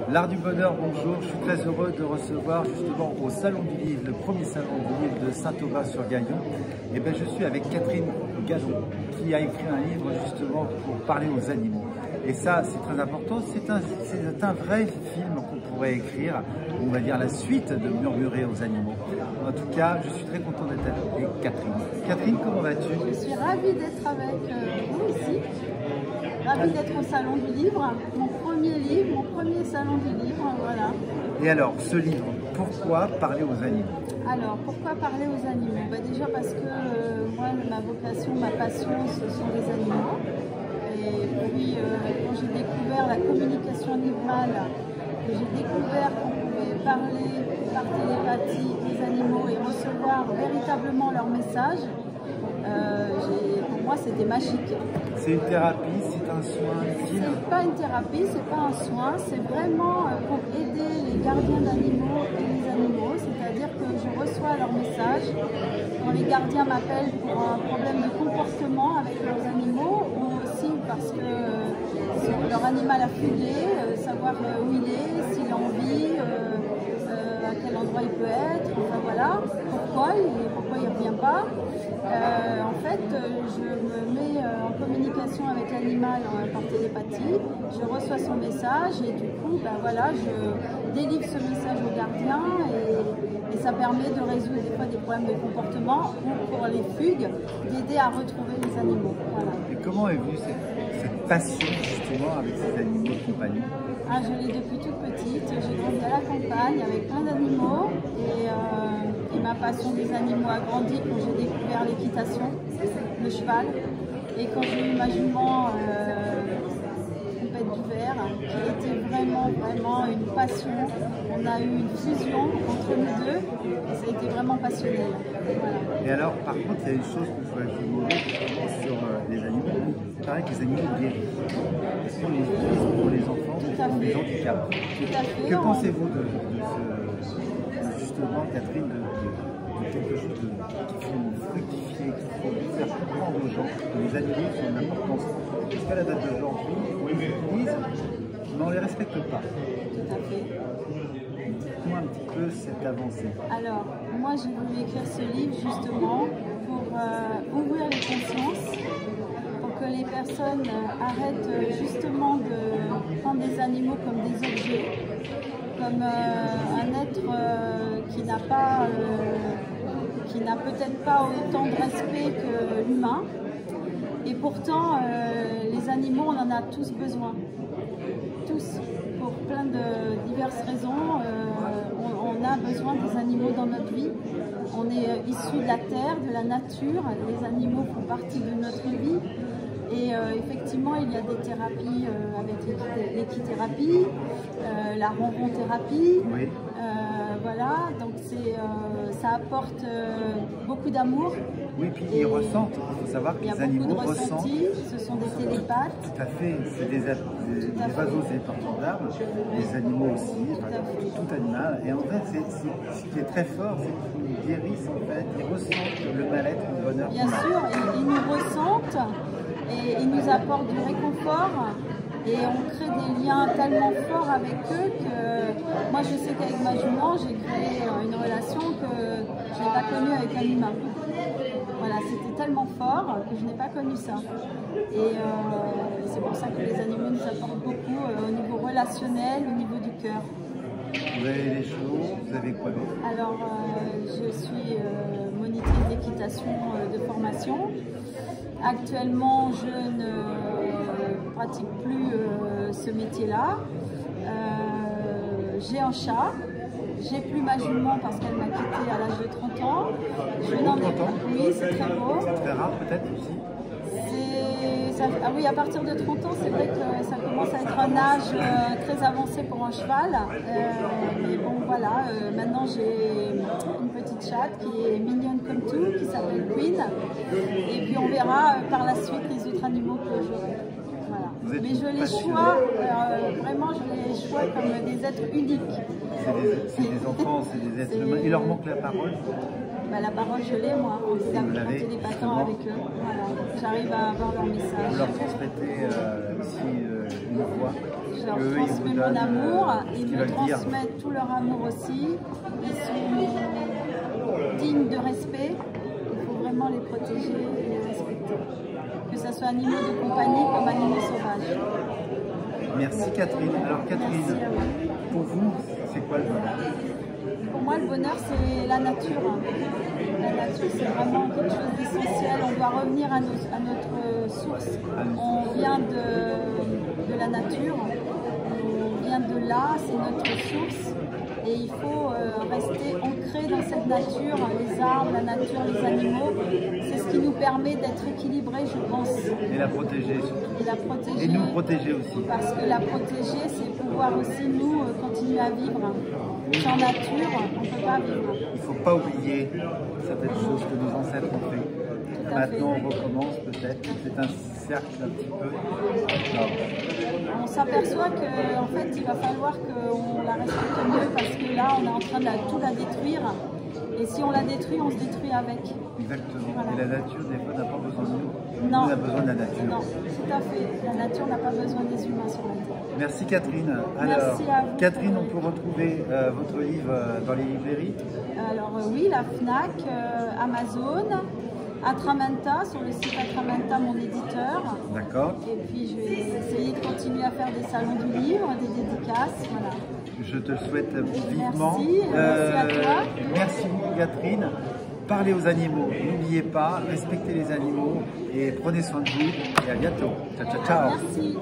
L'Art du Bonheur, bonjour. Je suis très heureux de recevoir justement au Salon du Livre, le premier Salon du Livre de Saint-Aubin-sur-Gaillon. Et bien, je suis avec Catherine Gallon qui a écrit un livre justement pour parler aux animaux. Et ça, c'est très important. C'est un vrai film qu'on pourrait écrire, on va dire la suite de Murmurer aux animaux. En tout cas, je suis très content d'être avec Catherine. Catherine, comment vas-tu? Je suis ravie d'être avec vous ici. Ravie d'être au Salon du Livre, mon premier livre, mon premier Salon du Livre, voilà. Et alors, ce livre, pourquoi parler aux animaux? Alors, pourquoi parler aux animaux? Déjà parce que moi, ma vocation, ma passion, ce sont les animaux. Et puis, quand j'ai découvert la communication animale, que j'ai découvert qu'on pouvait parler par télépathie aux animaux et recevoir véritablement leur message, pour moi, c'était magique. C'est une thérapie, c'est un soin utile? C'est pas une thérapie, c'est pas un soin, c'est vraiment pour aider les gardiens d'animaux et les animaux, c'est-à-dire que je reçois leurs messages. Quand les gardiens m'appellent pour un problème de comportement avec leurs animaux, ou aussi parce que leur animal a fugué, savoir où il est, s'il a envie, à quel endroit il peut être, enfin voilà, pourquoi il ne revient pas. En fait, je me mets en communication avec l'animal par télépathie, je reçois son message et du coup, voilà, je délivre ce message au gardien et ça permet de résoudre des fois des problèmes de comportement ou pour les fugues, d'aider à retrouver les animaux. Voilà. Et comment est venue cette passion justement avec ces animaux de compagnie? Je l'ai depuis toute petite, j'ai grandi à la campagne avec plein d'animaux et ma passion des animaux a grandi quand j'ai découvert l'équitation, le cheval, et quand j'ai eu ma jument Poupette du Vert, qui a été vraiment une passion. On a eu une fusion entre nous deux et ça a été vraiment passionnel. Voilà. Et alors, par contre, il y a une chose que je voudrais vous demander sur les animaux. Il paraît que les animaux guérissent. Est-ce qu'on les utilise pour les enfants, pour les handicaps? Tout à fait. Que pensez-vous de justement, Catherine, de quelque chose qu'il faut fructifier, qu'il faut faire comprendre aux gens que les animaux sont d'une importance? Parce qu'à la date d'aujourd'hui, on les utilise, mais on ne les respecte pas. Tout à fait. Dites-moi un petit peu cette avancée. Alors, moi j'ai voulu écrire ce livre justement pour ouvrir les consciences, pour que les personnes arrêtent justement de prendre des animaux comme des objets, comme un être qui n'a peut-être pas autant de respect que l'humain. Et pourtant, les animaux, on en a tous besoin. Tous. Pour plein de diverses raisons, on a besoin des animaux dans notre vie. On est issus de la terre, de la nature. Les animaux font partie de notre vie. Et effectivement, il y a des thérapies avec l'équithérapie, la ronron-thérapie. Oui. Voilà, donc ça apporte beaucoup d'amour. Oui, puis ils ressentent. Il faut savoir que les animaux ressentent. Ce sont des télépathes. Tout à fait. C'est des oiseaux, c'est des porteurs d'armes. Les animaux aussi, tout animal. Et en fait, ce qui est très fort, c'est qu'ils guérissent en fait. Ils ressentent le mal-être, le bonheur. Bien sûr, ils nous ressentent et ils nous apportent du réconfort. Et on crée des liens tellement forts avec eux que moi je sais qu'avec ma jument j'ai créé une relation que je n'ai pas connue avec un humain. Voilà, c'était tellement fort que je n'ai pas connu ça. Et c'est pour ça que les animaux nous apportent beaucoup au niveau relationnel, au niveau du cœur. Vous avez les chevaux, vous avez quoi d'autre? Alors je suis monitrice d'équitation de formation. Actuellement, je ne pratique plus ce métier-là. J'ai un chat. J'ai plus ma jument parce qu'elle m'a quittée à l'âge de 30 ans. Oui, c'est très beau. C'est très rare peut-être aussi? Oui, à partir de 30 ans, c'est vrai que ça commence à être un âge très avancé pour un cheval. Mais bon, voilà, maintenant j'ai une petite chatte qui est mignonne comme tout, qui s'appelle Queen. Et puis on verra par la suite les autres animaux que j'aurai. Voilà. Mais je les choisis, vraiment, je les choisis comme des êtres uniques. C'est des enfants, c'est des êtres humains. Il leur manque la parole? La parole, je l'ai, moi, en télépattant avec eux. Voilà. J'arrive à avoir leur message. Vous leur transmettez aussi une voix? je leur ils vous transmets mon donnent, amour, ce ils qu'ils me veulent dire. transmettent tout leur amour aussi. Ils sont dignes de respect. Il faut vraiment les protéger et les respecter. Que ce soit animaux de compagnie comme animaux sauvages. Merci Catherine. Alors Catherine, Merci à vous. pour vous, c'est quoi le bonheur? Pour moi, le bonheur, c'est la nature. La nature, c'est vraiment quelque chose d'essentiel. On doit revenir à notre source. On vient de la nature, on vient de là, c'est notre source. Et il faut rester ancré dans cette nature, les arbres, la nature, les animaux. C'est ce qui nous permet d'être équilibrés, je pense. Et la protéger surtout. Et la protéger. Et nous protéger aussi. Parce que la protéger, c'est pouvoir aussi nous continuer à vivre. Sans nature, on ne peut pas vivre. Il ne faut pas oublier certaines choses que nos ancêtres ont fait. Maintenant, on recommence peut-être. C'est un cercle un petit peu. Alors, on s'aperçoit qu'en fait, il va falloir qu'on la respecte mieux parce que là, on est en train de tout la détruire. Et si on la détruit, on se détruit avec. exactement. Voilà. Et la nature, des fois, n'a pas besoin de nous. Non. Nous, on a besoin de la nature. Non, tout à fait. La nature n'a pas besoin des humains sur la Terre. Merci Catherine. Alors, Merci à vous. Catherine, on peut retrouver votre livre dans les librairies? Alors oui, la FNAC, Amazon, Atramenta, sur le site Atramenta, mon éditeur. D'accord. Et puis je vais essayer de continuer à faire des salons du livre, des dédicaces, voilà. Je te le souhaite vivement. Merci à toi. Merci beaucoup Catherine. Parlez aux animaux, n'oubliez pas, respectez les animaux et prenez soin de vous. Et à bientôt. Ciao, ciao, ciao. Merci.